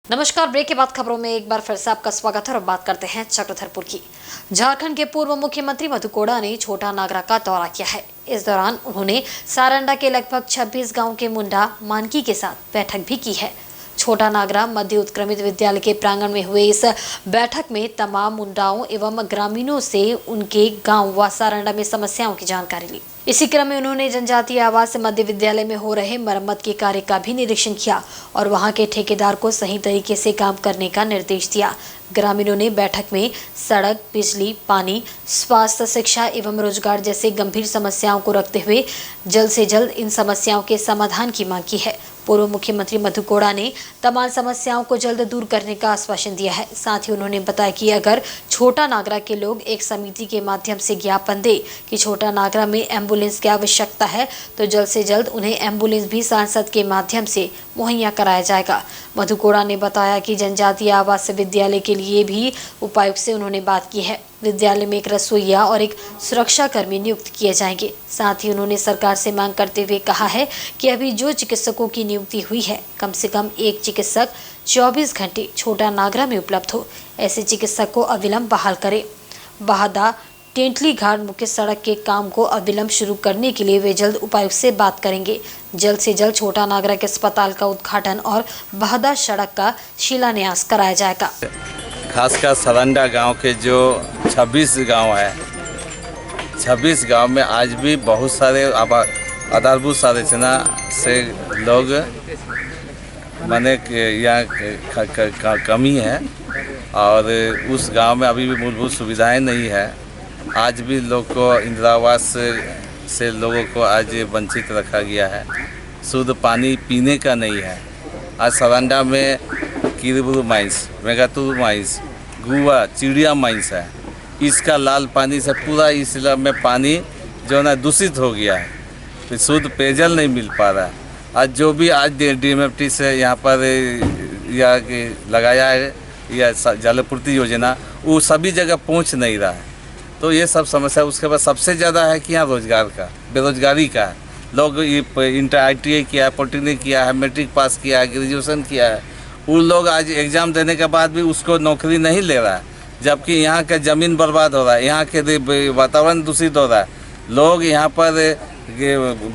नमस्कार। ब्रेक के बाद खबरों में एक बार फिर से आपका स्वागत है और बात करते हैं चक्रधरपुर की। झारखंड के पूर्व मुख्यमंत्री मधु कोड़ा ने छोटा नागरा का दौरा किया है। इस दौरान उन्होंने सारंडा के लगभग 26 गांव के मुंडा मानकी के साथ बैठक भी की है। छोटा नागरा मध्य उत्क्रमित विद्यालय के प्रांगण में हुए इस बैठक में तमाम मुंडाओं एवं ग्रामीणों से उनके गांव व सारंडा में समस्याओं की जानकारी ली। इसी क्रम में उन्होंने जनजातीय आवास मध्य विद्यालय में हो रहे मरम्मत के कार्य का भी निरीक्षण किया और वहां के ठेकेदार को सही तरीके से काम करने का निर्देश दिया। ग्रामीणों ने बैठक में सड़क, बिजली, पानी, स्वास्थ्य, शिक्षा एवं रोजगार जैसे गंभीर समस्याओं को रखते हुए जल्द से जल्द इन समस्याओं के समाधान की मांग की है। पूर्व मुख्यमंत्री मधु कोड़ा ने तमाम समस्याओं को जल्द दूर करने का आश्वासन दिया है। साथ ही उन्होंने बताया कि अगर छोटा नागरा के लोग एक समिति के माध्यम से ज्ञापन दे कि छोटा नागरा में एम्बुलेंस की आवश्यकता है तो जल्द से जल्द उन्हें एम्बुलेंस भी सांसद के माध्यम से मुहैया कराया जाएगा। मधु कोड़ा ने बताया कि जनजातीय आवास विद्यालय के लिए भी उपायुक्त से उन्होंने बात की है। विद्यालय में एक रसोइया और एक सुरक्षा कर्मी नियुक्त किए जाएंगे। साथ ही उन्होंने सरकार से मांग करते हुए कहा है कि अभी जो चिकित्सकों की नियुक्ति हुई है, कम से कम एक चिकित्सक 24 घंटे छोटा नागरा में उपलब्ध हो। ऐसे चिकित्सक को अविलंब बहाल करे। बहादा टेंटली घाट मुख्य सड़क के काम को अविलंब शुरू करने के लिए वे जल्द उपायुक्त से बात करेंगे। जल्द से जल्द छोटा नागरा के अस्पताल का उद्घाटन और बहादा सड़क का शिलान्यास कराया जाएगा। खासकर सारंडा गांव के जो 26 गांव है, 26 गांव में आज भी बहुत सारे आधारभूत संरचना से लोग माने यहाँ कमी है और उस गांव में अभी भी मूलभूत सुविधाएं नहीं है। आज भी लोग को इंदिरा आवास से लोगों को आज वंचित रखा गया है। शुद्ध पानी पीने का नहीं है। आज सारंडा में किरीबुरु माइंस, मेगातुरु माइंस, गुआ, चिड़िया माइंस है। इसका लाल पानी से पूरा इस इलाके में पानी जो है दूषित हो गया है। फिर शुद्ध पेयजल नहीं मिल पा रहा है। आज जो भी आज DMFT से यहाँ पर या लगाया है या जलपूर्ति योजना, वो सभी जगह पहुँच नहीं रहा है। तो ये सब समस्या। उसके बाद सबसे ज़्यादा है कि यहाँ रोजगार का, बेरोजगारी का है। लोग इंटर ITI किया है, पॉलिटेक्निक किया है, मैट्रिक पास किया है, ग्रेजुएशन किया है, उन लोग आज एग्ज़ाम देने के बाद भी उसको नौकरी नहीं ले रहा है। जबकि यहाँ का ज़मीन बर्बाद हो रहा है, यहाँ के वातावरण दूषित हो रहा है, लोग यहाँ पर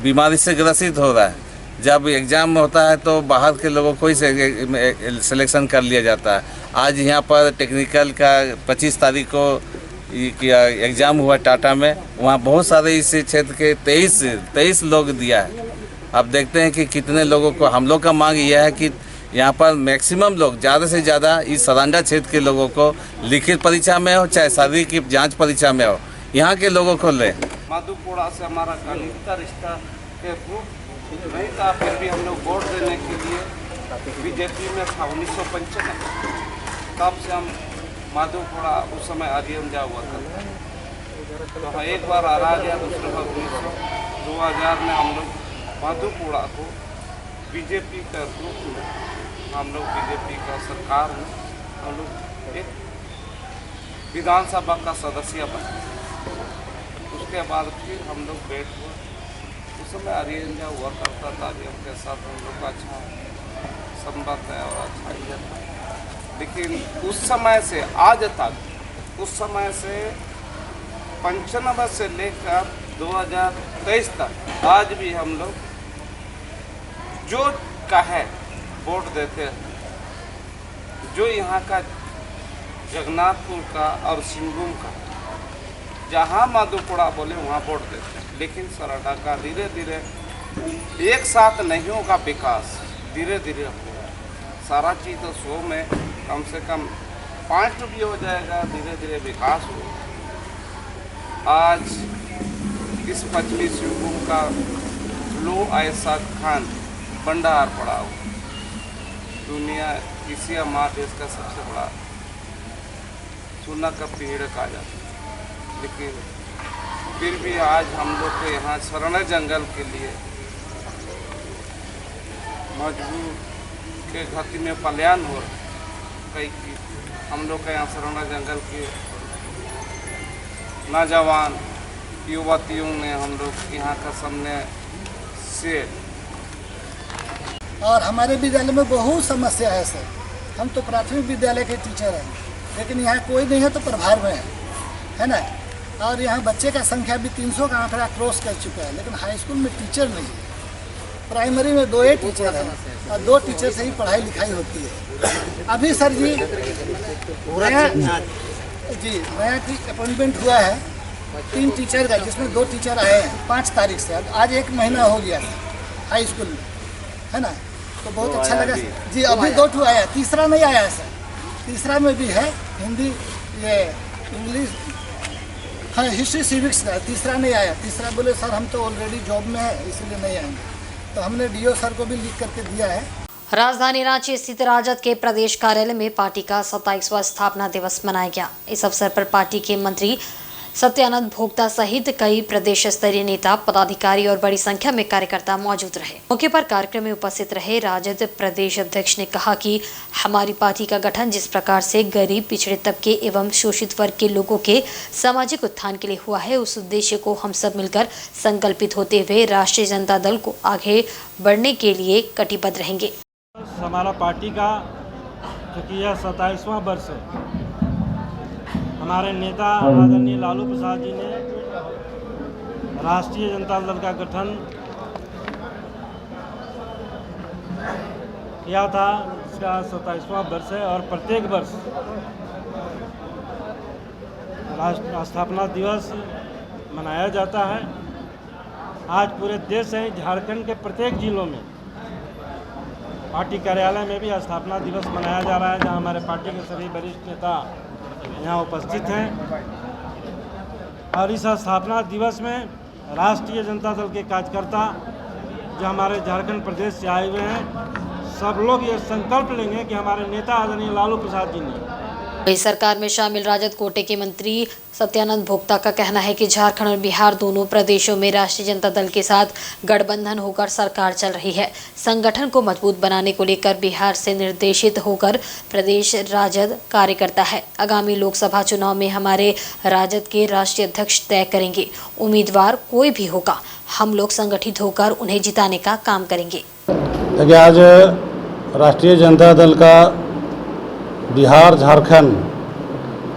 बीमारी से ग्रसित हो रहा है। जब एग्ज़ाम होता है तो बाहर के लोगों को ही सिलेक्शन कर लिया जाता है। आज यहाँ पर टेक्निकल का 25 तारीख को एग्ज़ाम हुआ टाटा में, वहाँ बहुत सारे इस क्षेत्र के 23 लोग दिया है। अब देखते हैं कि कितने लोगों को। हम लोग का मांग यह है कि यहाँ पर मैक्सिमम लोग ज़्यादा से ज़्यादा इस सारंडा क्षेत्र के लोगों को लिखित परीक्षा में हो चाहे शारीरिक की जांच परीक्षा में हो, यहाँ के लोगों को ले। मधु कोड़ा से हमारा घनिष्ठ रिश्ता के रूप नहीं था, फिर भी हम लोग वोट देने के लिए BJP में था 1995। तब से हम मधु कोड़ा उस समय ADM हुआ था। तो हाँ, एक बार हरा गया, दूसरे बार 2000 में हम लोग मधु कोड़ा को BJP का रूप में हम लोग BJP का सरकार में हम लोग एक विधानसभा का सदस्य बने। उसके बाद फिर हम लोग बैठ हुए। उस समय ADM हुआ करता था। ADM के साथ हम लोग का अच्छा संबंध है और अच्छा ही था। लेकिन उस समय से आज तक, उस समय से 95 से लेकर 2023 तक आज भी हम लोग जो कहे वोट देते हैं। जो यहाँ का जगन्नाथपुर का और सिंहभूम का जहाँ मधु कोड़ा बोले वहाँ वोट देते हैं। लेकिन सारंडा का धीरे धीरे एक साथ नहीं होगा विकास, धीरे धीरे होगा। सारा चीज़ तो 100 में कम से कम 5 भी हो जाएगा, धीरे धीरे विकास हो। आज इस पश्चिमी सिंहभूम का लो ऐसा खान भंडार पड़ा हो, दुनिया एशिया महादेश का सबसे बड़ा सोना का पेड़ कहा जाता है। लेकिन फिर भी आज हम लोग के यहाँ सारंडा जंगल के लिए मजबूर के गति में पलायन हो रहा है। कई हम लोग के यहाँ सारंडा जंगल के नौजवान युवतियों ने हम लोग यहाँ का सामने से और हमारे विद्यालय में बहुत समस्या है सर। हम तो प्राथमिक विद्यालय के टीचर हैं, लेकिन यहाँ कोई नहीं है तो प्रभार में है ना। और यहाँ बच्चे का संख्या भी 300 का आंकड़ा क्रॉस कर चुका है, लेकिन हाई स्कूल में टीचर नहीं है। प्राइमरी में 2 टीचर हैं और 2 टीचर से ही पढ़ाई लिखाई होती है। अभी सर जी नया अपॉइंटमेंट हुआ है 3 टीचर का, जिसमें 2 टीचर आए हैं 5 तारीख से। आज 1 महीना हो गया हाई स्कूल में, है ना। तो बहुत अच्छा लगा जी। अभी 2 आया, तीसरा नहीं आया है सर। तीसरा में भी है हिंदी, ये इंग्लिश, हाँ हिस्ट्री सिविक्स का। तीसरा नहीं आया। तीसरा बोले सर हम तो ऑलरेडी जॉब में है इसलिए नहीं आएंगे। तो हमने डीओ सर को भी लिख करके दिया है। राजधानी रांची स्थित राजद के प्रदेश कार्यालय में पार्टी का 27वां स्थापना दिवस मनाया गया। इस अवसर पर पार्टी के मंत्री सत्यानंद भोक्ता सहित कई प्रदेश स्तरीय नेता, पदाधिकारी और बड़ी संख्या में कार्यकर्ता मौजूद रहे। मौके पर कार्यक्रम में उपस्थित रहे राजद प्रदेश अध्यक्ष ने कहा कि हमारी पार्टी का गठन जिस प्रकार से गरीब, पिछड़े तबके एवं शोषित वर्ग के लोगों के सामाजिक उत्थान के लिए हुआ है, उस उद्देश्य को हम सब मिलकर संकल्पित होते हुए राष्ट्रीय जनता दल को आगे बढ़ने के लिए कटिबद्ध रहेंगे। हमारा पार्टी का चूँकि यह 27वां वर्ष है, हमारे नेता आदरणीय लालू प्रसाद जी ने राष्ट्रीय जनता दल का गठन किया था। इसका 27वां वर्ष है और प्रत्येक वर्ष राष्ट्र स्थापना दिवस मनाया जाता है। आज पूरे देश में झारखंड के प्रत्येक जिलों में पार्टी कार्यालय में भी स्थापना दिवस मनाया जा रहा है, जहां हमारे पार्टी के सभी वरिष्ठ नेता यहाँ उपस्थित हैं। और इस स्थापना दिवस में राष्ट्रीय जनता दल के कार्यकर्ता जो हमारे झारखंड प्रदेश से आए हुए हैं, सब लोग ये संकल्प लेंगे कि हमारे नेता आदरणीय लालू प्रसाद जी ने वही सरकार में शामिल राजद कोटे के मंत्री सत्यानंद भोक्ता का कहना है कि झारखंड और बिहार दोनों प्रदेशों में राष्ट्रीय जनता दल के साथ गठबंधन होकर सरकार चल रही है। संगठन को मजबूत बनाने को लेकर बिहार से निर्देशित होकर प्रदेश राजद कार्य करता है। आगामी लोकसभा चुनाव में हमारे राजद के राष्ट्रीय अध्यक्ष तय करेंगे। उम्मीदवार कोई भी होगा, हम लोग संगठित होकर उन्हें जिताने का काम करेंगे। आज राष्ट्रीय जनता दल का बिहार झारखंड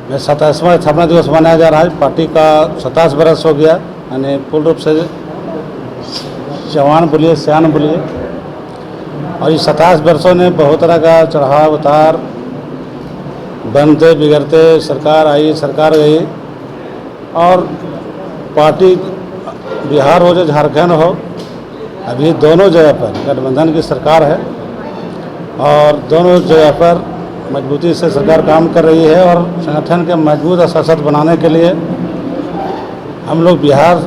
में 27वां स्थापना दिवस मनाया जा रहा है। पार्टी का 27 वर्ष हो गया, यानी पूर्ण रूप से जवान बोलिए, सियान बोलिए। और इस 27 वर्षों ने बहुत तरह का चढ़ाव उतार, बनते बिगड़ते, सरकार आई सरकार गई, और पार्टी बिहार हो या झारखंड हो, अभी दोनों जगह पर गठबंधन की सरकार है और दोनों जगह पर मजबूती से सरकार काम कर रही है। और संगठन के मजबूत और सशक्त बनाने के लिए हम लोग बिहार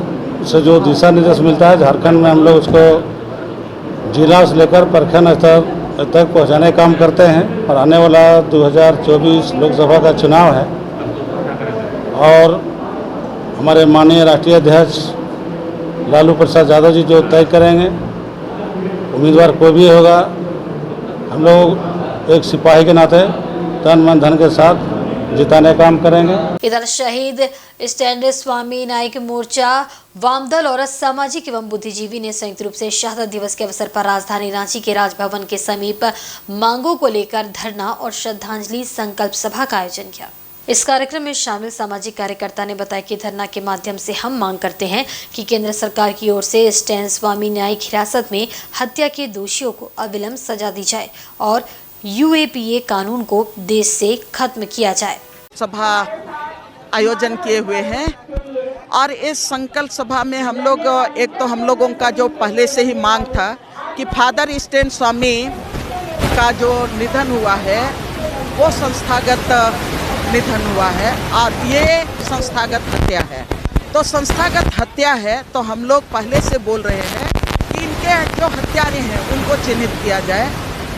से जो दिशा निर्देश मिलता है, झारखंड में हम लोग उसको जिला से लेकर प्रखंड स्तर तक पहुंचाने का काम करते हैं। और आने वाला 2024 लोकसभा का चुनाव है और हमारे माननीय राष्ट्रीय अध्यक्ष लालू प्रसाद यादव जी जो तय करेंगे, उम्मीदवार कोई भी होगा, हम लोग एक सिपाही के नाते तन मन धन के साथ जिताने का काम करेंगे। इधर शहीद स्टैंड स्वामी नायक मोर्चा, वामदल और सामाजिक एवं बुद्धिजीवी ने संयुक्त रूप से शहादत दिवस के अवसर पर राजधानी रांची के राजभवन के समीप मांगों को लेकर धरना और श्रद्धांजलि संकल्प सभा का आयोजन किया। इस कार्यक्रम में शामिल सामाजिक कार्यकर्ता ने बताया कि धरना के माध्यम से हम मांग करते हैं कि केंद्र सरकार की ओर से स्टैंड स्वामी न्यायिक हिरासत में हत्या के दोषियों को अविलंब सजा दी जाए और UAPA कानून को देश से खत्म किया जाए। सभा आयोजन किए हुए हैं और इस संकल्प सभा में हम लोग, एक तो हम लोगों का जो पहले से ही मांग था कि फादर स्टैंड स्वामी का जो निधन हुआ है वो संस्थागत निधन हुआ है और ये संस्थागत हत्या है। तो संस्थागत हत्या है तो हम लोग पहले से बोल रहे हैं कि इनके जो हत्यारे हैं उनको चिन्हित किया जाए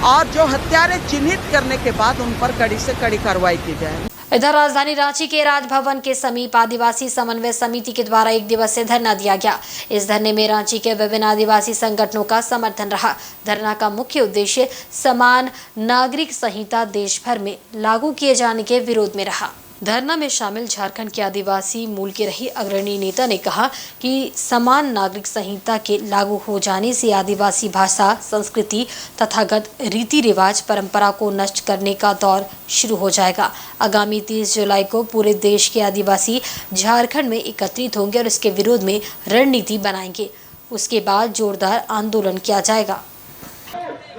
और जो हत्यारे चिन्हित करने के बाद उन पर कड़ी से कड़ी कार्रवाई की जाए। इधर राजधानी रांची के राजभवन के समीप आदिवासी समन्वय समिति के द्वारा 1 दिवसीय धरना दिया गया। इस धरने में रांची के विभिन्न आदिवासी संगठनों का समर्थन रहा। धरना का मुख्य उद्देश्य समान नागरिक संहिता देश भर में लागू किए जाने के विरोध में रहा। धरना में शामिल झारखंड के आदिवासी मूल के रही अग्रणी नेता ने कहा कि समान नागरिक संहिता के लागू हो जाने से आदिवासी भाषा, संस्कृति तथागत रीति रिवाज, परंपरा को नष्ट करने का दौर शुरू हो जाएगा। आगामी 30 जुलाई को पूरे देश के आदिवासी झारखंड में एकत्रित होंगे और इसके विरोध में रणनीति बनाएंगे। उसके बाद जोरदार आंदोलन किया जाएगा।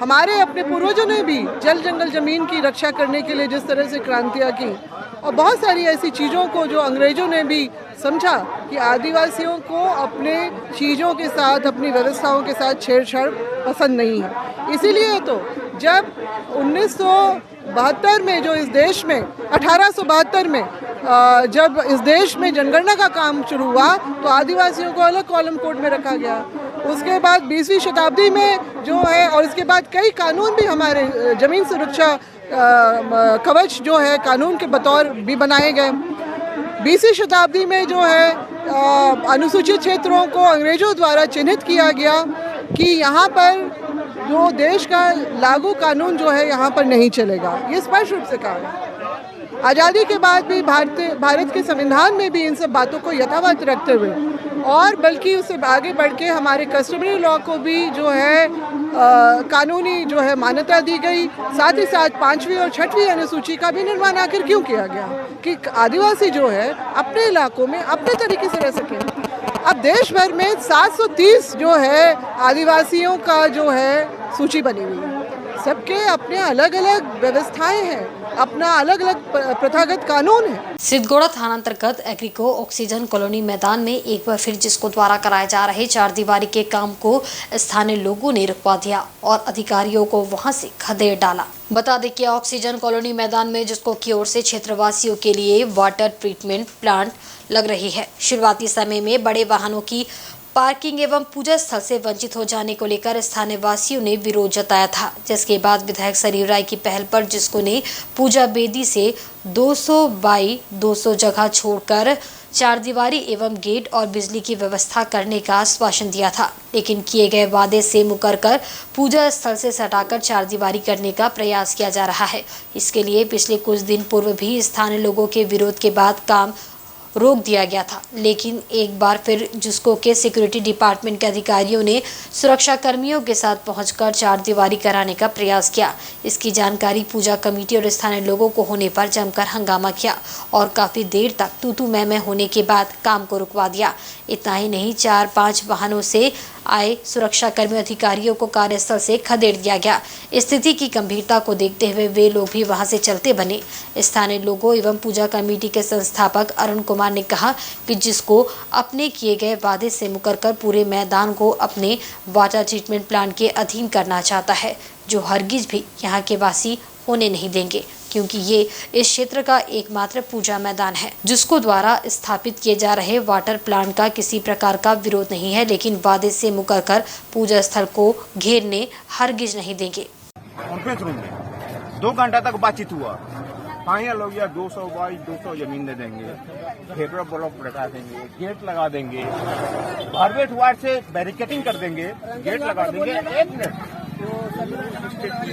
हमारे अपने पूर्वजों ने भी जल जंगल जमीन की रक्षा करने के लिए जिस तरह से क्रांतियाँ की और बहुत सारी ऐसी चीज़ों को जो अंग्रेज़ों ने भी समझा कि आदिवासियों को अपने चीज़ों के साथ, अपनी व्यवस्थाओं के साथ छेड़छाड़ पसंद नहीं है। इसीलिए तो जब 1972 में जो इस देश में 1872 में जब इस देश में जनगणना का काम शुरू हुआ तो आदिवासियों को अलग कॉलम कोड में रखा गया। उसके बाद 20वीं शताब्दी में जो है और इसके बाद कई कानून भी हमारे ज़मीन सुरक्षा कवच जो है कानून के बतौर भी बनाए गए। 20वीं शताब्दी में जो है अनुसूचित क्षेत्रों को अंग्रेज़ों द्वारा चिन्हित किया गया कि यहाँ पर जो देश का लागू कानून जो है यहाँ पर नहीं चलेगा। ये स्पष्ट रूप से कहा है। आज़ादी के बाद भी भारत के संविधान में भी इन सब बातों को यथावत रखते हुए और बल्कि उससे आगे बढ़ के हमारे कस्टमरी लॉ को भी जो है कानूनी जो है मान्यता दी गई। साथ ही साथ 5वीं और 6वीं अनुसूची का भी निर्माण आखिर क्यों किया गया कि आदिवासी जो है अपने इलाकों में अपने तरीके से रह सकें। अब देश भर में 730 जो है आदिवासियों का जो है सूची बनी हुई है। सबके अपने अलग अलग व्यवस्थाएं हैं, अपना अलग अलग प्रथागत कानून है। सिद्धगोड़ा थाना अंतर्गत एग्रीको ऑक्सीजन कॉलोनी मैदान में एक बार फिर जिसको द्वारा कराए जा रहे चारदीवारी के काम को स्थानीय लोगों ने रुकवा दिया और अधिकारियों को वहां से खदेड़ डाला। बता दें कि ऑक्सीजन कॉलोनी मैदान में जिसको की ओर से क्षेत्रवासियों के लिए वाटर ट्रीटमेंट प्लांट लग रही है। शुरुआती समय में बड़े वाहनों की पार्किंग एवं पूजा स्थल से वंचित हो जाने को लेकर स्थानीय वासियों ने विरोध जताया था, जिसके बाद विधायक सरयू राय की पहल पर जिसको ने पूजा बेदी से 200 बाई 200 जगह छोड़कर चारदीवारी एवं गेट और बिजली की व्यवस्था करने का आश्वासन दिया था, लेकिन किए गए वादे से मुकरकर पूजा स्थल से सटाकर चारदीवारी करने का प्रयास किया जा रहा है। इसके लिए पिछले कुछ दिन पूर्व भी स्थानीय लोगों के विरोध के बाद काम रोक दिया गया था, लेकिन एक बार फिर जुस्को के सिक्योरिटी डिपार्टमेंट के अधिकारियों ने सुरक्षा कर्मियों के साथ पहुंचकर चारदीवारी कराने का प्रयास किया। इसकी जानकारी पूजा कमेटी और स्थानीय लोगों को होने पर जमकर हंगामा किया और काफी देर तक तू मैं होने के बाद काम को रुकवा दिया। इतना ही नहीं, 4-5 वाहनों से आए सुरक्षा कर्मी अधिकारियों को कार्यस्थल से खदेड़ दिया गया। स्थिति की गंभीरता को देखते हुए वे लोग भी वहां से चलते बने। स्थानीय लोगों एवं पूजा कमेटी के संस्थापक अरुण कुमार ने कहा कि जिसको अपने किए गए वादे से मुकरकर पूरे मैदान को अपने वाटर ट्रीटमेंट प्लांट के अधीन करना चाहता है, जो हरगिज भी यहाँ के वासी होने नहीं देंगे, क्योंकि ये इस क्षेत्र का एकमात्र पूजा मैदान है। जिसको द्वारा स्थापित किए जा रहे वाटर प्लांट का किसी प्रकार का विरोध नहीं है, लेकिन वादे से मुकरकर पूजा स्थल को घेरने हरगिज नहीं देंगे। कॉन्फ्रेंस रूम में 2 घंटा तक बातचीत हुआ। फाइनल हो गया 200 बाई 200 जमीन दे देंगे, फेडरल ब्लॉक लगा देंगे, गेट लगा देंगे, बारवेट वार्ड से बैरिकेटिंग कर देंगे, गेट लगा देंगे। 1 मिनट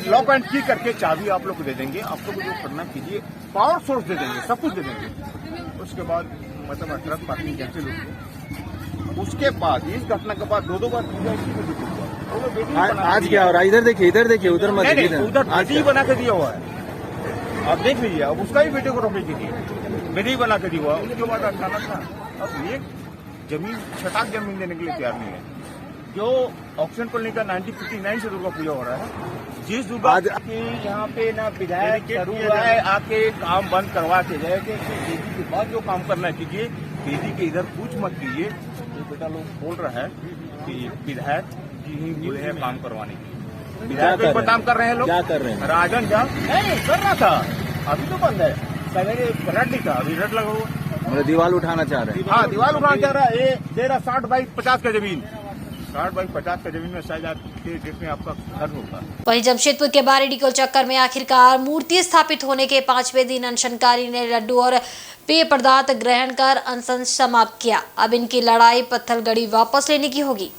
लॉक एंड की करके चाबी आप लोग को दे देंगे, आप लोग को जो करना कीजिए, पावर सोर्स दे देंगे, सब कुछ दे देंगे। उसके बाद मतलब ट्रक पार्किंग कैंसिल होगी। उसके बाद इस घटना के बाद 2 बार पूजा इसी को दिखा। आज क्या हो रहा है? इधर देखिए, उधर मत देखिए, उधर वीडियो बना के दिया हुआ है, आप देख लीजिए। अब उसका ही वीडियो को रोक लीजिए, वीडियो बना के दिया हुआ। उसके बाद अचानक ना अब ये जमीन छटाक जमीन देने के लिए तैयार नहीं है। जो ऑक्सीजन कॉलोनी का 1959 से दुर्गा पूजा हो रहा है, जिस दुर्गा के यहाँ पे ना विधायक आके काम बंद करवा के जाए कि बेदी के बाद जो काम करना कीजिए, बेदी के इधर कुछ मत कीजिए। तो बेटा लोग बोल रहा है कि विधायक जी ही बोले हैं काम करवाने की। विधायक पर काम कर रहे हैं लोग, क्या कर रहे हैं? राजन जा नहीं कर रहा था, अभी तो बंद है। सवेरे रट नहीं था, अभी रट लगा हुआ, मतलब दीवार उठाना चाह रहे हैं। हाँ, दीवार उठाना चाह रहा है। ये दे रहा 60 बाई 50 का जमीन, 60 बाई 50 का जमीन में शायद आपके डेट में आपका घर होगा। वहीं जमशेदपुर के बारेडी गोल चक्कर में आखिरकार मूर्ति स्थापित होने के 5वें दिन अनशनकारी ने लड्डू और पेय पदार्थ ग्रहण कर अनशन समाप्त किया। अब इनकी लड़ाई पत्थलगड़ी वापस लेने की होगी।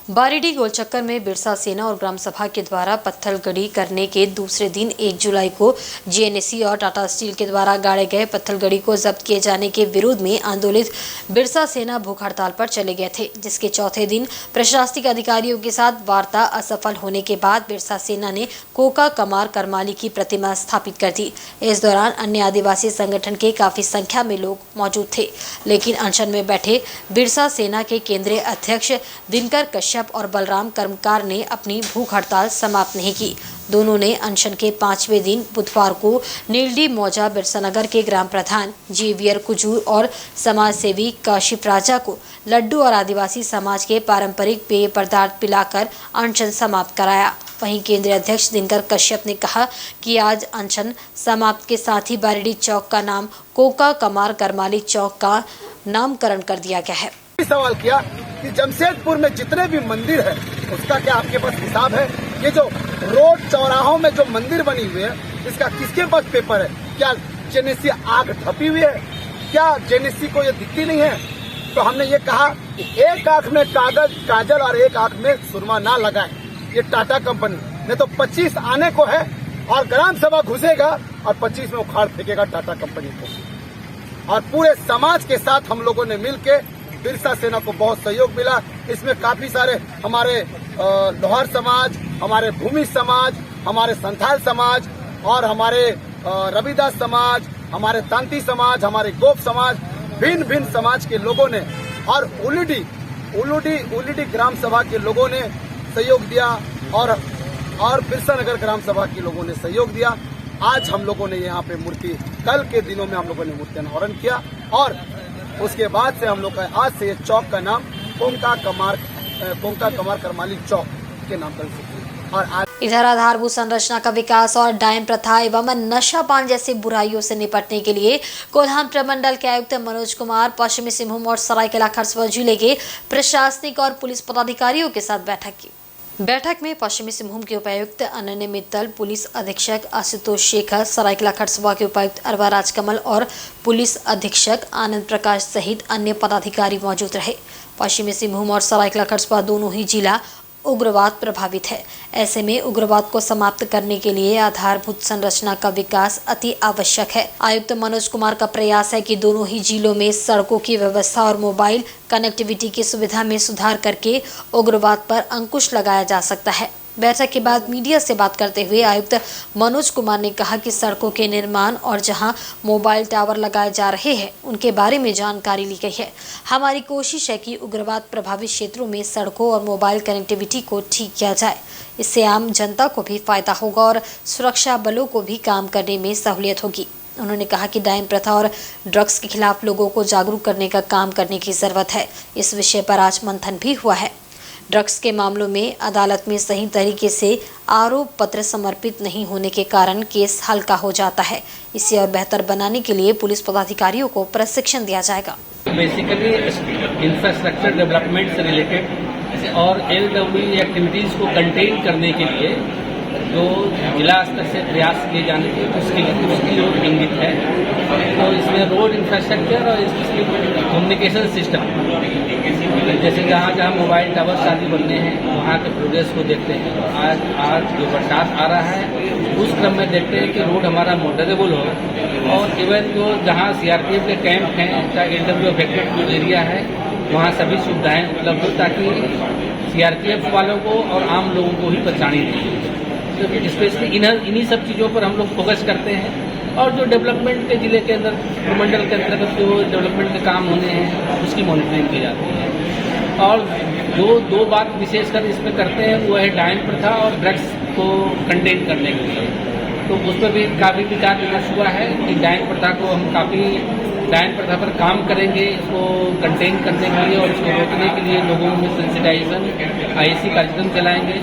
बारीडीह गोलचक्कर में बिरसा सेना और ग्राम सभा के द्वारा पत्थलगड़ी करने के दूसरे दिन 1 जुलाई को जीएनएससी और टाटा स्टील के द्वारा गाड़े गए पत्थलगड़ी को जब्त किए जाने के विरोध में आंदोलित बिरसा सेना भूख हड़ताल पर चले गए थे, जिसके चौथे दिन प्रशासनिक अधिकारियों के साथ वार्ता असफल होने के बाद बिरसा सेना ने कोका कमार करमाली की प्रतिमा स्थापित कर दी। इस दौरान अन्य आदिवासी संगठन के काफी संख्या में लोग मौजूद थे, लेकिन अनशन में बैठे बिरसा सेना के केंद्रीय अध्यक्ष दिनकर कश्यप और बलराम कर्मकार ने अपनी भूख हड़ताल समाप्त नहीं की। दोनों ने अनशन के 5वें दिन बुधवार को नीलडी मौजा बिरसानगर के ग्राम प्रधान जेवियर कुजूर और समाज सेवी काशिफ राजा को लड्डू और आदिवासी समाज के पारंपरिक पेय पदार्थ पिलाकर अनशन समाप्त कराया। वहीं केंद्रीय अध्यक्ष दिनकर कश्यप ने कहा कि आज अनशन समाप्त के साथ ही बारीडीह चौक का नाम कोका कमार करमाली चौक का नामकरण कर दिया गया है। सवाल किया कि जमशेदपुर में जितने भी मंदिर है उसका क्या आपके पास हिसाब है? ये जो रोड चौराहों में जो मंदिर बनी हुई है इसका किसके पास पेपर है? क्या जेएनएससी आग ढपी हुई है? क्या जेएनएससी को ये दिखती नहीं है? तो हमने ये कहा कि एक आंख में काजल और एक आंख में सुरमा ना लगाए। ये टाटा कंपनी नहीं तो 25 आने को है और ग्राम सभा घुसेगा और 25 में उखाड़ फेंकेगा टाटा कंपनी को। और पूरे समाज के साथ हम लोगों ने मिलकर बिरसा सेना को बहुत सहयोग मिला। इसमें काफी सारे हमारे लोहार समाज, हमारे भूमि समाज, हमारे संथाल समाज और हमारे रविदास समाज, हमारे तांती समाज, हमारे गोप समाज, भिन्न भिन्न समाज के लोगों ने और उलूडी ग्राम सभा के लोगों ने सहयोग दिया और बिरसानगर ग्राम सभा के लोगों ने सहयोग दिया। आज हम लोगों ने यहाँ पे मूर्ति, कल के दिनों में हम लोगों ने मूर्ति अनावरण किया और उसके बाद से हम लोग का आज से चौक का नाम कोका कमार करमाली चौक के नाम पर और आज इधर आधारभूत संरचना का विकास और डायन प्रथा एवं नशा पान जैसी बुराइयों से निपटने के लिए कोल्हान प्रमंडल के आयुक्त मनोज कुमार पश्चिमी सिंहभूम और सरायकेला खरसावां जिले के प्रशासनिक और पुलिस पदाधिकारियों के साथ बैठक की। बैठक में पश्चिमी सिंहभूम के उपायुक्त अनन्य मित्तल, पुलिस अधीक्षक आशुतोष शेखर, सरायकेला खरसावां के उपायुक्त अरवा राजकमल और पुलिस अधीक्षक आनंद प्रकाश सहित अन्य पदाधिकारी मौजूद रहे। पश्चिमी सिंहभूम और सरायकेला खरसावां दोनों ही जिला उग्रवाद प्रभावित है। ऐसे में उग्रवाद को समाप्त करने के लिए आधारभूत संरचना का विकास अति आवश्यक है। आयुक्त मनोज कुमार का प्रयास है कि दोनों ही जिलों में सड़कों की व्यवस्था और मोबाइल कनेक्टिविटी की सुविधा में सुधार करके उग्रवाद पर अंकुश लगाया जा सकता है। बैठक के बाद मीडिया से बात करते हुए आयुक्त मनोज कुमार ने कहा कि सड़कों के निर्माण और जहां मोबाइल टावर लगाए जा रहे हैं उनके बारे में जानकारी ली गई है। हमारी कोशिश है कि उग्रवाद प्रभावित क्षेत्रों में सड़कों और मोबाइल कनेक्टिविटी को ठीक किया जाए। इससे आम जनता को भी फायदा होगा और सुरक्षा बलों को भी काम करने में सहूलियत होगी। उन्होंने कहा कि डायन प्रथा और ड्रग्स के खिलाफ लोगों को जागरूक करने का काम करने की जरूरत है। इस विषय पर आज मंथन भी हुआ है। ड्रग्स के मामलों में अदालत में सही तरीके से आरोप पत्र समर्पित नहीं होने के कारण केस हल्का हो जाता है। इसे और बेहतर बनाने के लिए पुलिस पदाधिकारियों को प्रशिक्षण दिया जाएगा। बेसिकली इंफ्रास्ट्रक्चर डेवलपमेंट से रिलेटेड और एलडब्ल्यू एक्टिविटीज को कंटेन करने के लिए जो जिला स्तर से प्रयास किए जाने के उसकी ओर इंगित है। तो इसमें रोड इंफ्रास्ट्रक्चर और इसकी कम्युनिकेशन सिस्टम, जैसे जहाँ जहाँ मोबाइल टावर आदि बनने हैं वहाँ के प्रोग्रेस को देखते हैं। आज जो बरसात आ रहा है उस क्रम में देखते हैं कि रोड हमारा मोटरेबल हो और इवन जो जहाँ सीआरपीएफ के कैंप हैं, चाहे एलडब्ल्यू अफेक्टेड जो एरिया है वहाँ सभी सुविधाएं उपलब्ध हो ताकि सीआरपीएफ वालों को और आम लोगों को ही परेशानी नहीं। तो स्पेशली इन्हीं सब चीज़ों पर हम लोग फोकस करते हैं। और जो डेवलपमेंट के जिले के अंदर प्रमंडल के अंतर्गत जो डेवलपमेंट के काम होने हैं उसकी मॉनिटरिंग की जाती है। और दो बात विशेषकर इसमें करते हैं वो है डायन प्रथा और ड्रग्स को कंटेन करने के लिए। तो उस पर भी काफ़ी विचार विमर्श हुआ है कि डायन प्रथा को हम काफ़ी डायन प्रथा पर काम करेंगे, इसको कंटेन करने के लिए और इसको रोकने के लिए लोगों में सेंसिटाइजेशन आईएसी कार्यक्रम चलाएंगे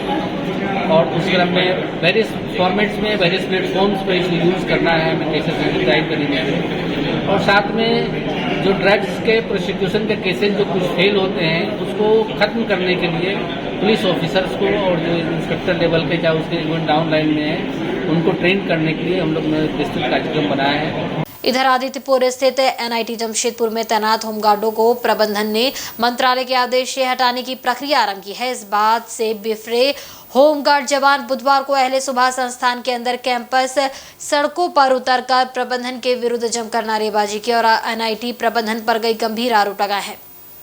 और उस क्रम में वेरियस फॉर्मेट्स में वेरियस प्लेटफॉर्म्स पर इसको यूज़ करना है, हमें कैसे सेंसिटाइज करेंगे। और साथ में जो ड्रग्स के प्रोसिक्यूशन के केसेस जो कुछ फेल होते हैं उसको ख़त्म करने के लिए पुलिस ऑफिसर्स को और जो इंस्पेक्टर लेवल के चाहे उसके इवन डाउन लाइन में है उनको ट्रेन करने के लिए हम लोग ने विस्तृत कार्यक्रम बनाया है। इधर आदित्यपुर स्थित एनआईटी जमशेदपुर में तैनात होमगार्डों को प्रबंधन ने मंत्रालय के आदेश से हटाने की प्रक्रिया आरंभ की है। इस बात से बिफरे होमगार्ड जवान बुधवार को अहले सुबह संस्थान के अंदर कैंपस सड़कों पर उतरकर प्रबंधन के विरुद्ध जमकर नारेबाजी की और एनआईटी प्रबंधन पर कई गंभीर आरोप लगाए हैं।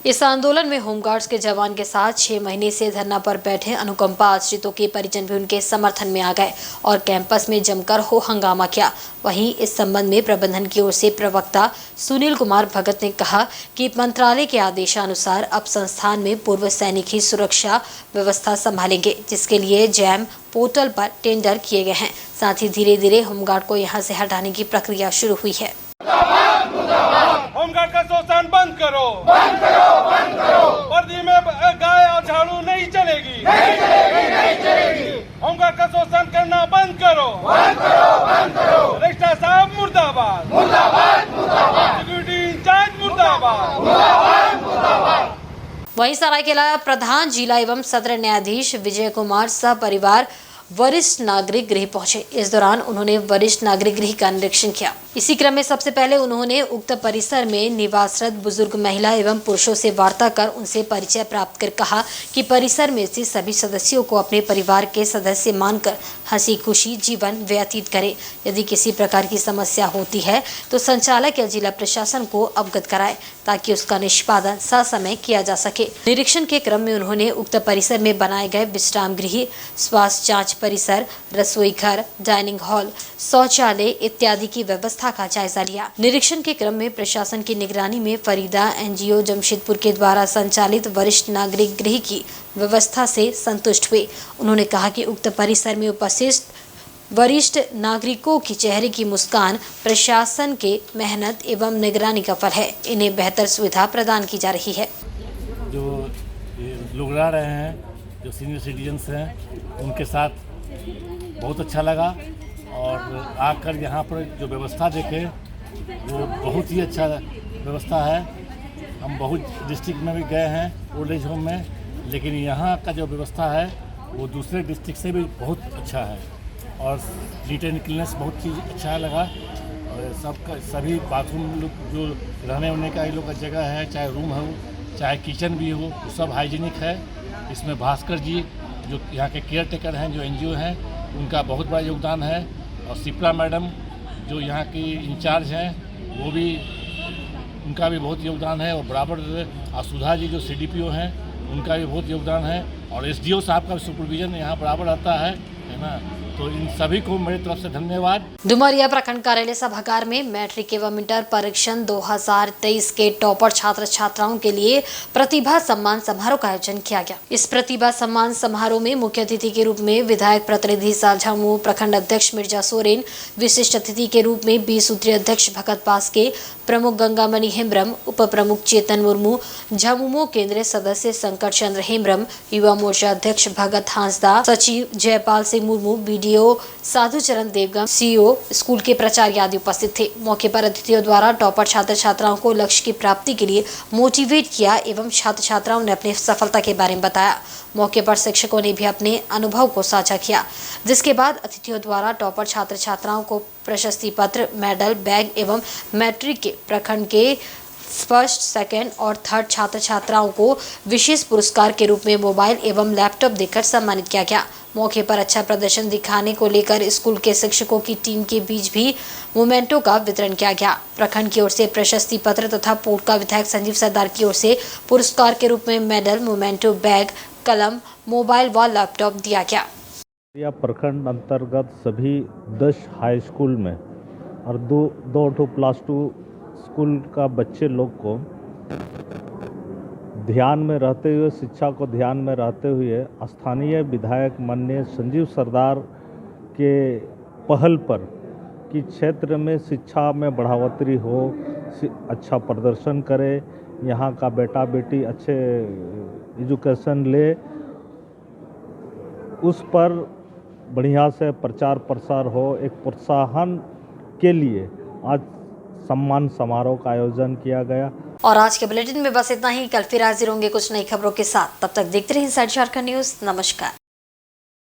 इस आंदोलन में होमगार्ड्स के जवान के साथ 6 महीने से धरना पर बैठे अनुकंपा आश्रितों के परिजन भी उनके समर्थन में आ गए और कैंपस में जमकर हो हंगामा किया। वहीं इस संबंध में प्रबंधन की ओर से प्रवक्ता सुनील कुमार भगत ने कहा कि मंत्रालय के आदेशानुसार अब संस्थान में पूर्व सैनिक ही सुरक्षा व्यवस्था संभालेंगे, जिसके लिए जैम पोर्टल पर टेंडर किए गए हैं। साथ ही धीरे धीरे होमगार्ड को यहां से हटाने की प्रक्रिया शुरू हुई है। होमगार्ड का शोषण बंद करो, बंद करो, बंद करो। वर्दी में गाय और झाड़ू नहीं चलेगी, नहीं चलेगी, नहीं चलेगी। होमगार्ड का शोषण करना बंद करो, बंद करो, बंद करो। रजिस्ट्रार साहब मुर्दाबाद, मुर्दाबाद, मुर्दाबाद। सिक्योरिटी इंचार्ज मुर्दाबाद, मुर्दाबाद, मुर्दाबाद। वहीं सरायकेला प्रधान जिला एवं सत्र न्यायाधीश विजय कुमार सपरिवार वरिष्ठ नागरिक गृह पहुंचे। इस दौरान उन्होंने वरिष्ठ नागरिक गृह का निरीक्षण किया। इसी क्रम में सबसे पहले उन्होंने उक्त परिसर में निवासरत बुजुर्ग महिला एवं पुरुषों से वार्ता कर उनसे परिचय प्राप्त कर कहा कि परिसर में स्थित सभी सदस्यों को अपने परिवार के सदस्य मानकर हंसी खुशी जीवन व्यतीत करें। यदि किसी प्रकार की समस्या होती है तो संचालक या जिला प्रशासन को अवगत कराए ताकि उसका निष्पादन ससमय किया जा सके। निरीक्षण के क्रम में उन्होंने उक्त परिसर में बनाए गए विश्राम गृह, स्वास्थ्य जाँच परिसर, रसोई घर, डाइनिंग हॉल, शौचालय इत्यादि की व्यवस्था का जायजा लिया। निरीक्षण के क्रम में प्रशासन की निगरानी में फरीदा एनजीओ जमशेदपुर के द्वारा संचालित वरिष्ठ नागरिक गृह की व्यवस्था से संतुष्ट हुए। उन्होंने कहा कि उक्त परिसर में उपस्थित वरिष्ठ नागरिकों की चेहरे की मुस्कान प्रशासन के मेहनत एवं निगरानी का फल है। इन्हें बेहतर सुविधा प्रदान की जा रही है। जो लोग रह रहे हैं, जो सीनियर सिटीजन्स हैं, उनके साथ बहुत अच्छा लगा और आकर यहाँ पर जो व्यवस्था देखे वो बहुत ही अच्छा व्यवस्था है। हम बहुत डिस्ट्रिक्ट में भी गए हैं ओल्ड एज होम में, लेकिन यहाँ का जो व्यवस्था है वो दूसरे डिस्ट्रिक्ट से भी बहुत अच्छा है और नीट एंड क्लीननेस बहुत ही अच्छा लगा। और सबका सभी बाथरूम जो रहने वहने का ये लोग का जगह है, चाहे रूम हो चाहे किचन भी हो, सब हाइजीनिक है। इसमें भास्कर जी जो यहाँ के केयर टेकर हैं, जो एनजीओ हैं, उनका बहुत बड़ा योगदान है। और सिप्ला मैडम जो यहाँ की इंचार्ज हैं, वो भी उनका भी बहुत योगदान है। और बराबर सुधा जी जो सीडीपीओ हैं, उनका भी बहुत योगदान है। और एसडीओ साहब का सुपरविजन यहाँ बराबर आता है ना। तो इन सभी को मेरी तरफ से धन्यवाद। डुमरिया प्रखंड कार्यालय सभागार में मैट्रिक एवं इंटर परीक्षण 2023 के टॉपर छात्र छात्राओं के लिए प्रतिभा सम्मान समारोह का आयोजन किया गया। इस प्रतिभा सम्मान समारोह में मुख्य अतिथि के रूप में विधायक प्रतिनिधि झामुमो प्रखंड अध्यक्ष मिर्जा सोरेन, विशिष्ट अतिथि के रूप में 20 सूत्रीय अध्यक्ष भगत पासके, प्रमुख गंगामणि हेम्ब्रम, उप प्रमुख चेतन मुर्मू, झामुमो केंद्रीय सदस्य शंकर चंद्र हेम्ब्रम, युवा मोर्चा अध्यक्ष भगत हांसदा, सचिव Jaipal Singh Murmu, BDO Sadhucharan Devgam, CEO, school के प्राचार्य आदि उपस्थित थे। मौके पर अतिथियों द्वारा टॉपर छात्र छात्राओं को लक्ष्य की प्राप्ति के लिए मोटिवेट किया एवं छात्र छात्राओं ने अपनी सफलता के बारे में बताया। मौके पर शिक्षकों ने भी अपने अनुभव को साझा किया, जिसके बाद अतिथियों द्वारा टॉपर छात्र छात्राओं को प्रशस्ति पत्र, मेडल, बैग एवं मैट्रिक के प्रखंड के फर्स्ट, सेकंड और थर्ड छात्र छात्राओं को विशेष पुरस्कार के रूप में मोबाइल एवं लैपटॉप देकर सम्मानित किया गया। मौके पर अच्छा प्रदर्शन दिखाने को लेकर स्कूल के शिक्षकों की टीम के बीच भी मोमेंटो का वितरण किया गया। प्रखंड की ओर से प्रशस्ति पत्र तथा पोटका विधायक संजीव सरदार की ओर से पुरस्कार के रूप में मेडल, मोमेंटो, बैग, कलम, मोबाइल व लैपटॉप दिया गया। यह प्रखंड अंतर्गत सभी 10 हाई स्कूल में और दो प्लस 2 स्कूल का बच्चे लोग को ध्यान में रहते हुए, शिक्षा को ध्यान में रहते हुए स्थानीय विधायक माननीय संजीव सरदार के पहल पर कि क्षेत्र में शिक्षा में बढ़ावतरी हो, अच्छा प्रदर्शन करे, यहाँ का बेटा बेटी अच्छे एजुकेशन ले, उस पर बढ़िया से प्रचार प्रसार हो, एक प्रोत्साहन के लिए आज सम्मान समारोह का आयोजन किया गया। और आज के बुलेटिन में बस इतना ही। कल फिर हाजिर होंगे कुछ नई खबरों के साथ। तब तक देखते रहिए इनसाइड झारखंड न्यूज़। नमस्कार।